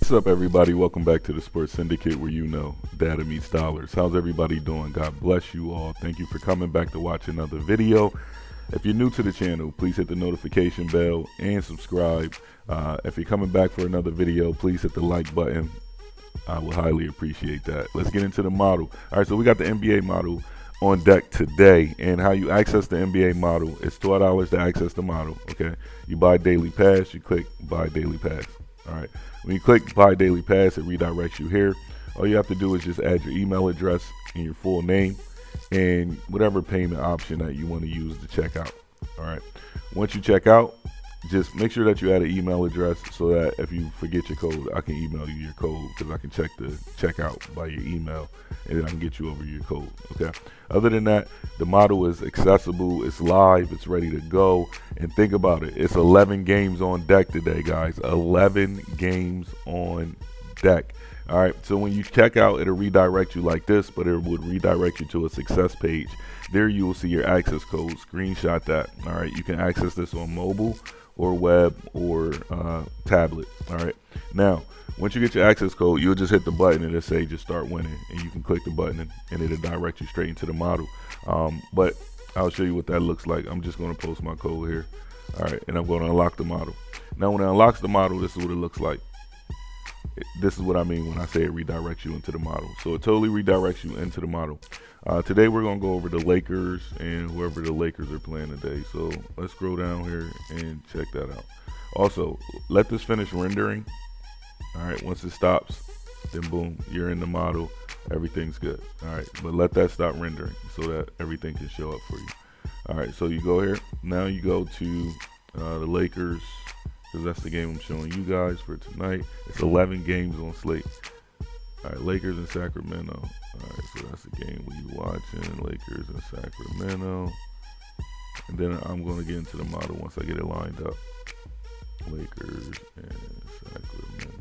What's up, everybody? Welcome back to the Sports Syndicate, where you know data meets dollars. How's everybody doing? God bless you all. Thank you for coming back to watch another video. If you're new to the channel, please hit the notification bell and subscribe. If you're coming back for another video, please hit the like button. I would highly appreciate that. Let's get into the model. All right, so we got the NBA model on deck today, and how you access the NBA model. It's $12 to access the model. Okay, you buy daily pass, you click buy daily pass. All right, when you click buy daily pass, it redirects you here. All you have to do is just add your email address and your full name and whatever payment option that you want to use to check out. All right, once you check out, just make sure that you add an email address so that if you forget your code, I can email you your code, because I can check the checkout by your email and then I can get you over your code. Okay, other than that, the model is accessible, it's live, it's ready to go. And think about it, it's 11 games on deck today, guys. 11 games on deck. All right, so when you check out, it'll redirect you like this, but it would redirect you to a success page. There you will see your access code. Screenshot that. All right, you can access this on mobile or web or tablet. All right, now once you get your access code, you'll just hit the button and it'll say just start winning, and you can click the button and it'll direct you straight into the model. But I'll show you what that looks like. I'm just going to post my code here. All right, and I'm going to unlock the model. Now when it unlocks the model, this is what it looks like. This is what I mean when I say it redirects you into the model. So it totally redirects you into the model. Today we're going to go over the Lakers and whoever the Lakers are playing today. So let's scroll down here and check that out. Also, let this finish rendering. All right, once it stops, then boom, you're in the model. Everything's good. All right, but let that stop rendering so that everything can show up for you. All right, so you go here. Now you go to the Lakers, because that's the game I'm showing you guys for tonight. It's 11 games on slate. All right, Lakers in Sacramento. All right, so that's the game we're watching, Lakers in Sacramento. And then I'm going to get into the model once I get it lined up. Lakers in Sacramento.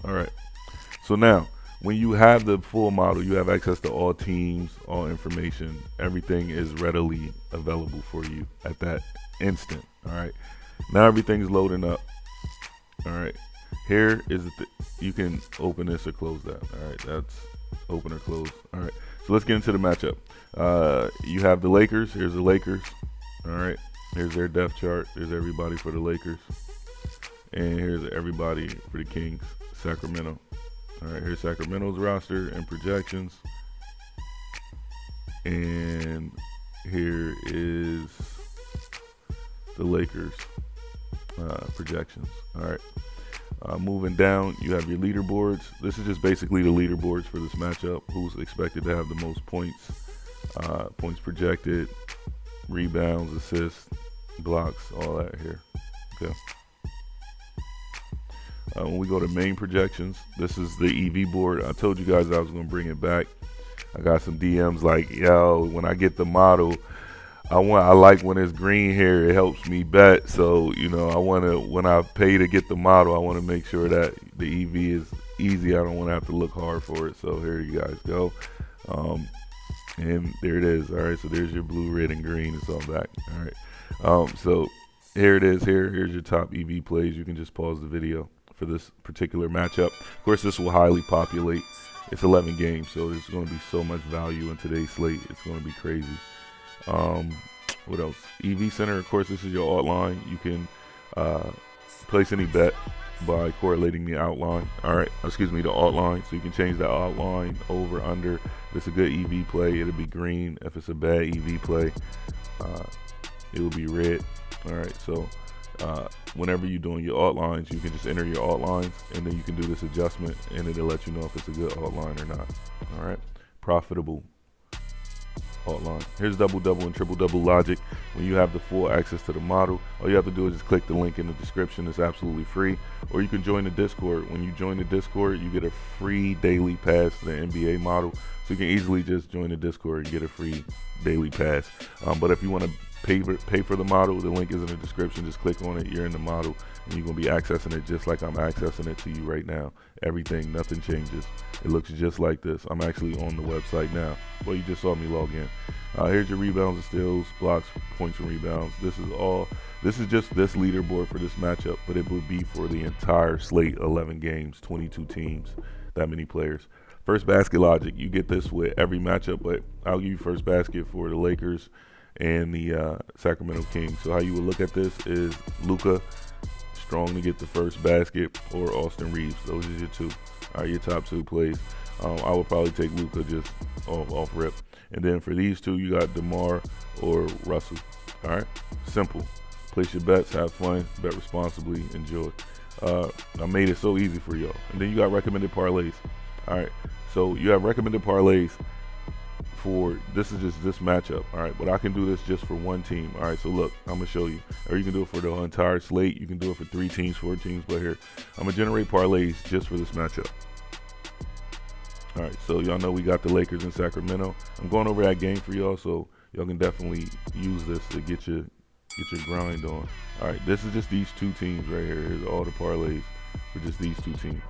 All right, so now when you have the full model, you have access to all teams, all information. Everything is readily available for you at that instant. All right, now everything's loading up. All right, here is you can open this or close that. All right, that's open or close. All right, so let's get into the matchup. You have the Lakers. Here's the Lakers. All right, here's their depth chart. There's everybody for the Lakers, and here's everybody for the Kings. Sacramento. All right, here's Sacramento's roster and projections, and here is the Lakers projections. All right, moving down, you have your leaderboards. This is just basically the leaderboards for this matchup. Who's expected to have the most points, points projected, rebounds, assists, blocks, all that here. Okay. When we go to main projections, this is the EV board. I told you guys I was going to bring it back. I got some DMs like, yo, when I get the model, I like when it's green here, it helps me bet. So, you know, when I pay to get the model, I want to make sure that the EV is easy. I don't want to have to look hard for it. So here you guys go. And there it is. All right, so there's your blue, red, and green. It's all back. All right. So here it is. Here's your top EV plays. You can just pause the video for this particular matchup. Of course, this will highly populate. It's 11 games, so there's going to be so much value in today's slate. It's going to be crazy. What else? EV Center, of course, this is your alt line. You can place any bet by correlating the outline. All right, excuse me, the alt line. So you can change the alt line over, under. If it's a good EV play, it'll be green. If it's a bad EV play, it will be red. All right, so whenever you're doing your alt lines, you can just enter your alt lines, and then you can do this adjustment, and it'll let you know if it's a good alt line or not. All right, profitable alt line. Here's double and triple logic. When you have the full access to the model, all you have to do is just click the link in the description. It's absolutely free. Or you can join the Discord. When you join the Discord, you get a free daily pass to the NBA model. So you can easily just join the Discord and get a free daily pass. But if you want to pay for the model. The link is in the description. Just click on it. You're in the model, and you're gonna be accessing it just like I'm accessing it to you right now. Everything, nothing changes. It looks just like this. I'm actually on the website now. Well, you just saw me log in. Here's your rebounds and steals, blocks, points, and rebounds. This is just this leaderboard for this matchup, but it would be for the entire slate, 11 games, 22 teams, that many players. First basket logic, you get this with every matchup, but I'll give you first basket for the Lakers and the Sacramento Kings. So how you would look at this is Luka, strong to get the first basket, or Austin Reeves. Those are your two. All right, your top two plays. I would probably take Luka just off rip. And then for these two, you got DeMar or Russell. All right, simple. Place your bets, have fun, bet responsibly, enjoy. I made it so easy for y'all. And then you got recommended parlays. All right, so you have recommended parlays for, this is just this matchup. All right, but I can do this just for one team. All right, so look, I'm gonna show you. Or you can do it for the entire slate. You can do it for 3 teams, 4 teams. But here, I'm gonna generate parlays just for this matchup. All right, so y'all know we got the Lakers in Sacramento. I'm going over that game for y'all, so y'all can definitely use this to get your grind on. All right, this is just these 2 teams right here. Here's all the parlays for just these 2 teams.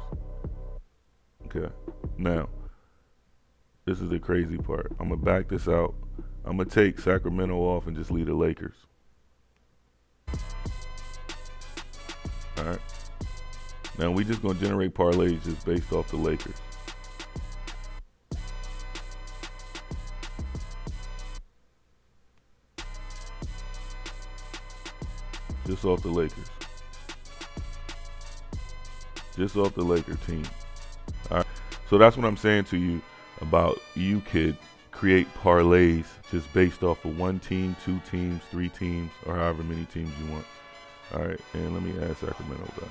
Okay, now this is the crazy part. I'm gonna back this out. I'm gonna take Sacramento off and just leave the Lakers. All right, now we just gonna generate parlays just based off the Lakers. Just off the Lakers. Just off the Laker team. All right. So that's what I'm saying to you about, you could create parlays just based off of 1 team, 2 teams, 3 teams, or however many teams you want. All right. And let me add Sacramento back.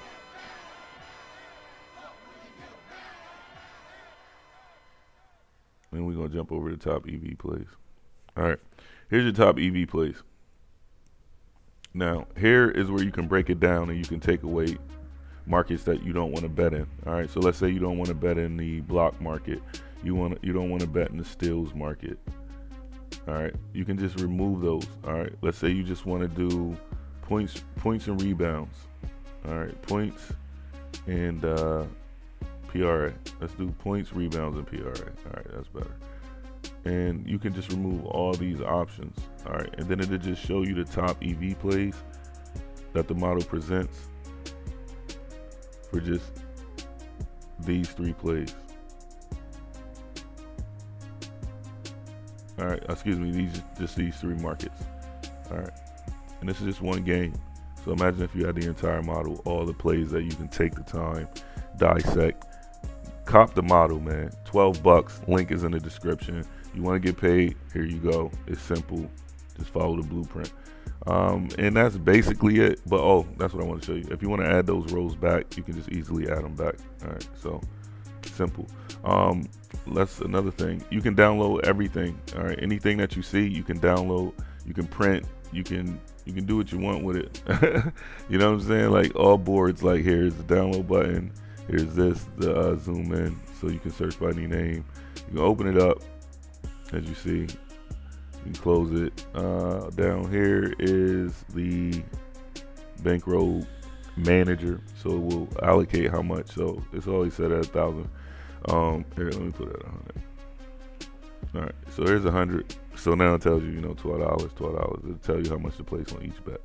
And we're going to jump over to top EV plays. All right. Here's your top EV plays. Now, here is where you can break it down and you can take away markets that you don't want to bet in. All right, so let's say you don't want to bet in the block market. You don't want to bet in the steals market. All right, you can just remove those. All right, let's say you just want to do points and rebounds. All right, points and PRA. Let's do points, rebounds, and PRA. All right, that's better. And you can just remove all these options. All right, and then it'll just show you the top EV plays that the model presents for just these 3 plays. All right, excuse me, just these 3 markets. All right, and this is just one game. So imagine if you had the entire model, all the plays that you can take the time, dissect, cop the model, man. $12. Link is in the description. You want to get paid? Here you go. It's simple. Just follow the blueprint. And that's basically it. But that's what I want to show you. If you want to add those rows back, you can just easily add them back. All right, so simple. That's another thing. You can download everything. All right, anything that you see, you can download. You can print. You can do what you want with it. You know what I'm saying? Like all boards. Like here's the download button. Here's this, the zoom in, so you can search by any name. You can open it up. As you see, you can close it. Down here is the bankroll manager, so it will allocate how much. So it's always set at 1,000. Here, let me put it at 100. All right, so here's 100. So now it tells you, $12. It'll tell you how much to place on each bet.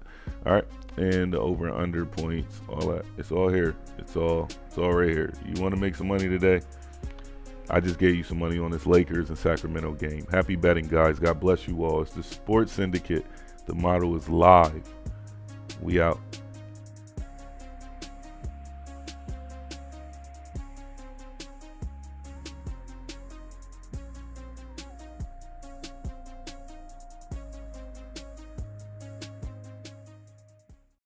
All right, and the over and under points, all that. It's all here. It's all right here. You want to make some money today? I just gave you some money on this Lakers and Sacramento game. Happy betting, guys. God bless you all. It's the Sports Syndicate. The model is live. We out.